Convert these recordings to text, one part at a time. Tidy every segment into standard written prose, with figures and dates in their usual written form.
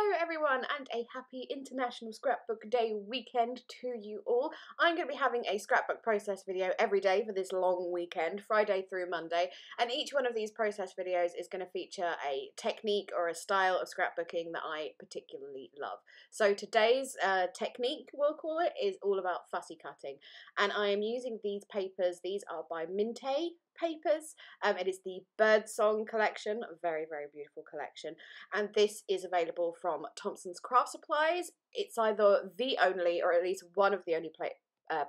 Hello everyone and a happy International Scrapbook Day Weekend to you all. I'm going to be having a scrapbook process video every day for this long weekend, Friday through Monday, and each one of these process videos is going to feature a technique or a style of scrapbooking that I particularly love. So today's technique, we'll call it, is all about fussy cutting, and I am using these papers. These are by Mintay papers. It is the Birdsong collection, a very, very beautiful collection, and this is available from Thompson's Craft Supplies. It's either the only, or at least one of the only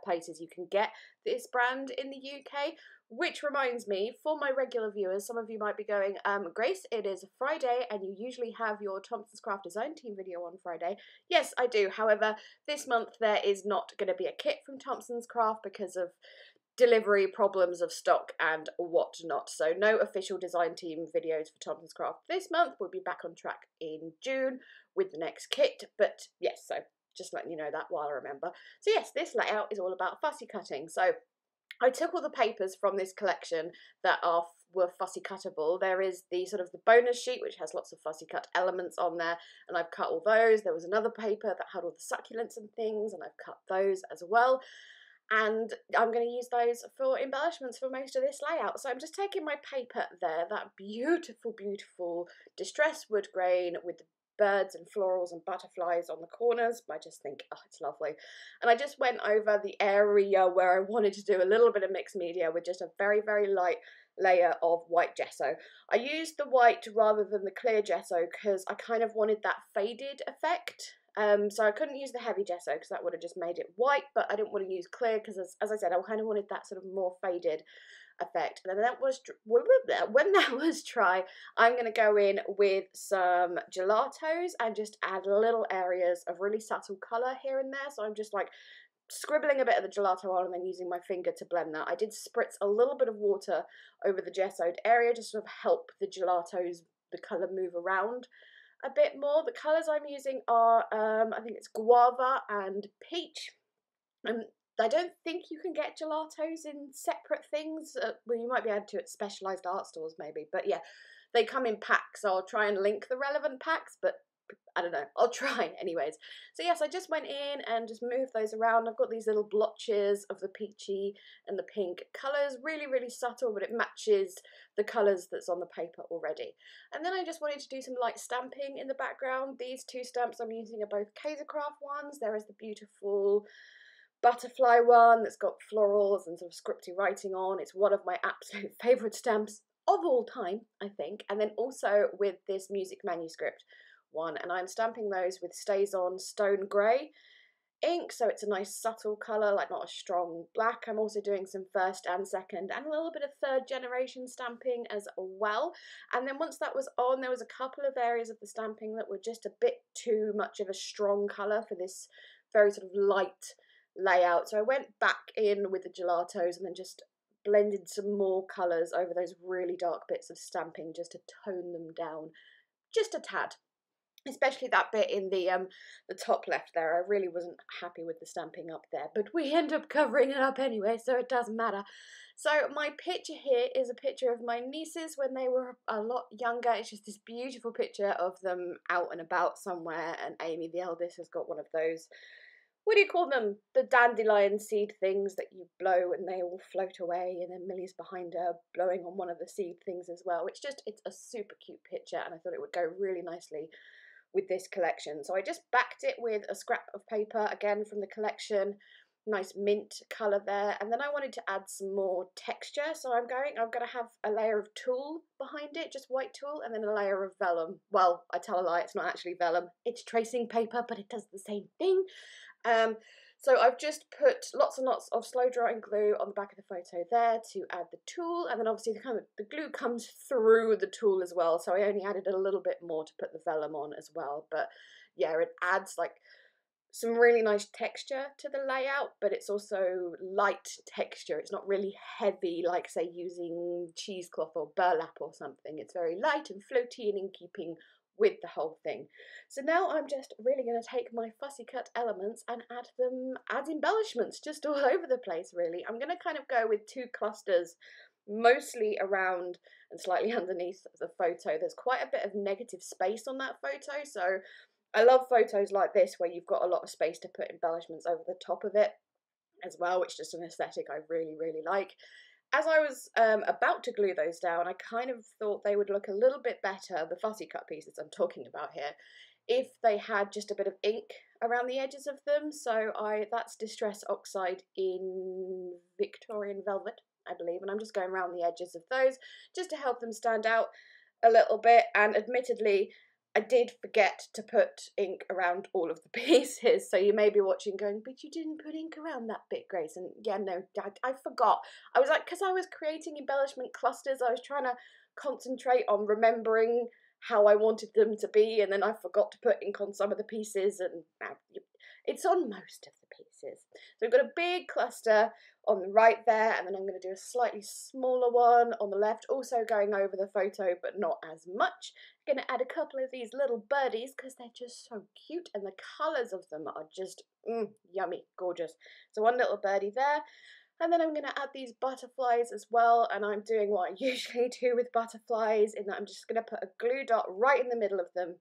places you can get this brand in the UK. Which reminds me, for my regular viewers, some of you might be going, Grace, it is Friday and you usually have your Thompson's Craft Design Team video on Friday. Yes, I do. However, this month there is not going to be a kit from Thompson's Craft because of delivery problems of stock and whatnot. So no official design team videos for Thompson's Craft this month. We'll be back on track in June with the next kit. But yes, so just letting you know that while I remember. So yes, this layout is all about fussy cutting. So I took all the papers from this collection that were fussy cuttable. There is the sort of the bonus sheet which has lots of fussy cut elements on there, and I've cut all those. There was another paper that had all the succulents and things, and I've cut those as well. And I'm going to use those for embellishments for most of this layout. So I'm just taking my paper there, that beautiful, beautiful distressed wood grain with the birds and florals and butterflies on the corners. I just think, oh, it's lovely. And I just went over the area where I wanted to do a little bit of mixed media with just a very, very light layer of white gesso. I used the white rather than the clear gesso because I kind of wanted that faded effect. So I couldn't use the heavy gesso because that would have just made it white, but I didn't want to use clear because, as I said, I kind of wanted that sort of more faded effect. And then when that was dry, I'm going to go in with some gelatos and just add little areas of really subtle colour here and there. So I'm just like scribbling a bit of the gelato on and then using my finger to blend that. I did spritz a little bit of water over the gessoed area just to sort of help the gelatos, the colour move around a bit more. The colours I'm using are, I think it's guava and peach. I don't think you can get gelatos in separate things. Well, you might be able to at specialised art stores maybe, but yeah, they come in packs, so I'll try and link the relevant packs, but I don't know, I'll try anyways. So yes, I just went in and just moved those around. I've got these little blotches of the peachy and the pink colours, really, really subtle, but it matches the colours that's on the paper already. And then I just wanted to do some light stamping in the background. These two stamps I'm using are both Kaisercraft ones. There is the beautiful butterfly one that's got florals and sort of scripty writing on. It's one of my absolute favourite stamps of all time, I think. And then also with this music manuscript one, and I'm stamping those with StazOn Stone Grey ink, so it's a nice subtle colour, like not a strong black. I'm also doing some first and second and a little bit of third generation stamping as well. And then once that was on, there was a couple of areas of the stamping that were just a bit too much of a strong colour for this very sort of light layout. So I went back in with the gelatos and then just blended some more colours over those really dark bits of stamping just to tone them down just a tad. Especially that bit in the top left there. I really wasn't happy with the stamping up there, but we end up covering it up anyway, so it doesn't matter. So my picture here is a picture of my nieces when they were a lot younger. It's just this beautiful picture of them out and about somewhere, and Amy, the eldest, has got one of those, what do you call them? The dandelion seed things that you blow and they all float away, and then Millie's behind her blowing on one of the seed things as well. It's a super cute picture, and I thought it would go really nicely with this collection. So I just backed it with a scrap of paper, again from the collection, nice mint colour there, and then I wanted to add some more texture, so I'm going to have a layer of tulle behind it, just white tulle, and then a layer of vellum. Well, I tell a lie, it's not actually vellum, it's tracing paper, but it does the same thing. So I've just put lots and lots of slow drying glue on the back of the photo there to add the tulle, and then obviously the glue comes through the tulle as well, so I only added a little bit more to put the vellum on as well. But yeah, it adds like some really nice texture to the layout, but it's also light texture. It's not really heavy like, say, using cheesecloth or burlap or something. It's very light and floaty and in keeping with the whole thing. So now I'm just really going to take my fussy cut elements and add embellishments just all over the place, really. I'm going to kind of go with two clusters, mostly around and slightly underneath the photo. There's quite a bit of negative space on that photo, so I love photos like this where you've got a lot of space to put embellishments over the top of it as well, which is just an aesthetic I really, really like. As I was about to glue those down, I kind of thought they would look a little bit better, the fussy cut pieces I'm talking about here, if they had just a bit of ink around the edges of them. So that's Distress Oxide in Victorian Velvet, I believe, and I'm just going around the edges of those just to help them stand out a little bit. And admittedly, I did forget to put ink around all of the pieces, so you may be watching going, but you didn't put ink around that bit, Grace. And yeah, no, I forgot. I was like, because I was creating embellishment clusters, I was trying to concentrate on remembering how I wanted them to be, and then I forgot to put ink on some of the pieces, and now it's on most of the pieces. So we've got a big cluster on the right there, and then I'm going to do a slightly smaller one on the left, also going over the photo, but not as much. I'm going to add a couple of these little birdies because they're just so cute, and the colours of them are just yummy, gorgeous. So one little birdie there. And then I'm going to add these butterflies as well, and I'm doing what I usually do with butterflies, in that I'm just going to put a glue dot right in the middle of them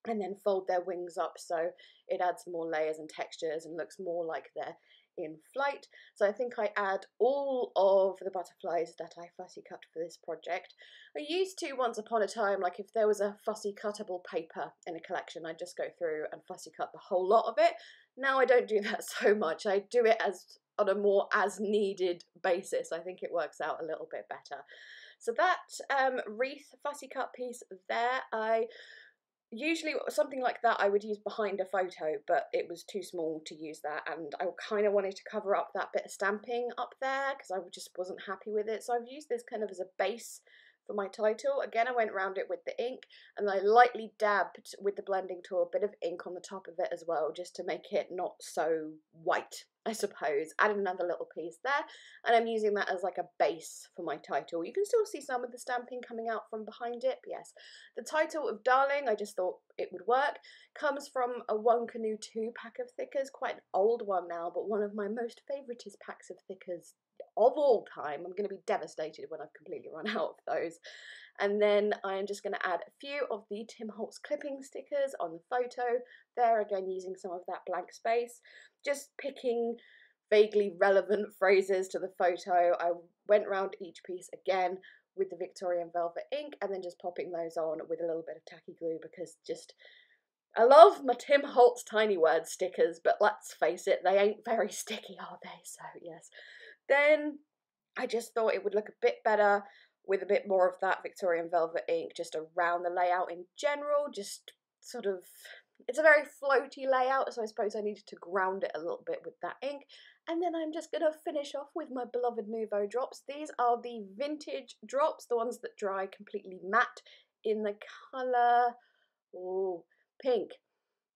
and then fold their wings up so it adds more layers and textures and looks more like they're in flight. So I think I add all of the butterflies that I fussy cut for this project. I used to once upon a time, like if there was a fussy cuttable paper in a collection, I'd just go through and fussy cut the whole lot of it. Now I don't do that so much. I do it on a more as needed basis. I think it works out a little bit better. So that wreath fussy cut piece there, usually something like that I would use behind a photo, but it was too small to use that, and I kind of wanted to cover up that bit of stamping up there because I just wasn't happy with it. So I've used this kind of as a base for my title. Again, I went around it with the ink, and I lightly dabbed with the blending tool a bit of ink on the top of it as well, just to make it not so white, I suppose. Added another little piece there, and I'm using that as like a base for my title. You can still see some of the stamping coming out from behind it, but yes. The title of Darling, I just thought it would work, comes from a One Canoe 2 pack of thickers, quite an old one now, but one of my most favouriteest packs of thickers of all time. I'm going to be devastated when I've completely run out of those. And then I'm just going to add a few of the Tim Holtz clipping stickers on the photo there, again using some of that blank space, just picking vaguely relevant phrases to the photo. I went around each piece again with the Victorian Velvet ink and then just popping those on with a little bit of tacky glue, because I love my Tim Holtz tiny word stickers, but let's face it, they ain't very sticky, are they? So yes. Then I just thought it would look a bit better with a bit more of that Victorian Velvet ink just around the layout in general, just sort of, it's a very floaty layout, so I suppose I needed to ground it a little bit with that ink. And then I'm just going to finish off with my beloved Nouveau Drops. These are the vintage drops, the ones that dry completely matte in the colour, oh, pink.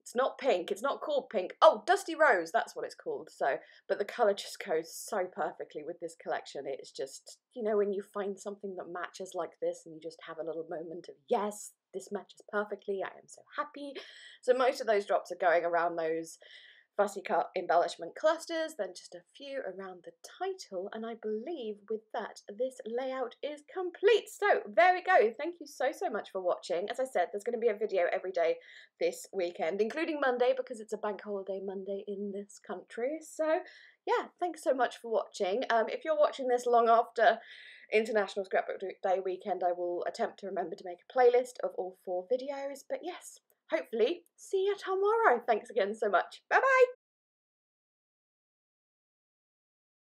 It's not pink, it's not called pink. Oh, Dusty Rose, that's what it's called. So, but the colour just goes so perfectly with this collection. It's just, you know, when you find something that matches like this and you just have a little moment of, yes, this matches perfectly, I am so happy. So most of those drops are going around those fussy cut embellishment clusters, then just a few around the title, and I believe with that this layout is complete. So there we go. Thank you so much for watching. As I said, there's going to be a video every day this weekend, including Monday because it's a bank holiday Monday in this country. So yeah, thanks so much for watching. If you're watching this long after International Scrapbook Day Weekend, I will attempt to remember to make a playlist of all 4 videos, but yes, hopefully see you tomorrow. Thanks again so much. Bye bye.